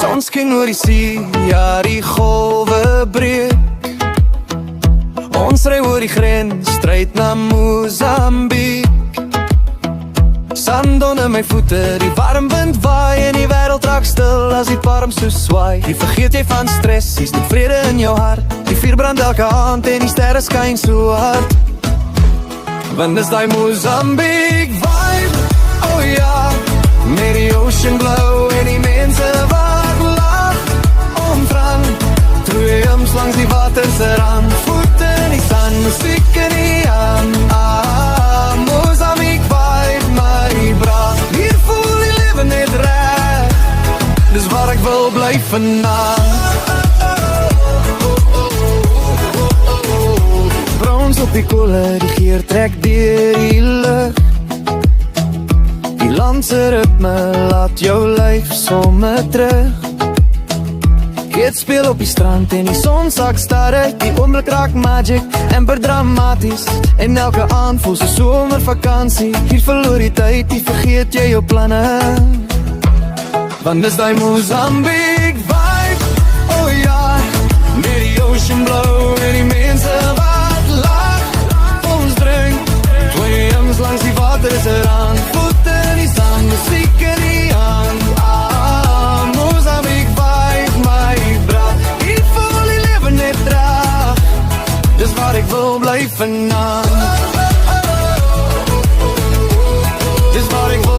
Soms skyn oor die see, ja die golwe breek. Ons ry oor die grens, stryd na Mozambique. Sand onder my voete, die warm wind waai en die wêreld raak stil as die palm so swaai. Jy vergeet jy van stress, hier's die vrede in jou hart. Die vuur brand elke aand en die sterre skyn so hard. Want dis die Mozambique vibe, oh ja, met die ocean glow en die mense wat lag omdrang. Trooiums langs die water se rand, voete in die sand, musiek in die hand. Mozambique vibe, my bra, hier voel die lewe net reg. Dis waar ek wil bly vandag. Brons op die kolle, die geur trek deur die lug. Die land se ritme laat jou lyf somme terug. Kids speel op die strand en die son sak stadig. Die oomblik raak magic, amper dramaties. En elke aand voel so somervakansie. Hier verloor die tyd, hier vergeet jy jou planne. Want dis die Mozambique vibe, oh ja, met die ocean blow en die mense wat lag. Ons drink, tweeëms langs die water se rand. Voete in die sand, musiek in die hand. Mozambique vibe, my bra, hier voel die lewe net traag. Dis waar ek wil bly vanaf.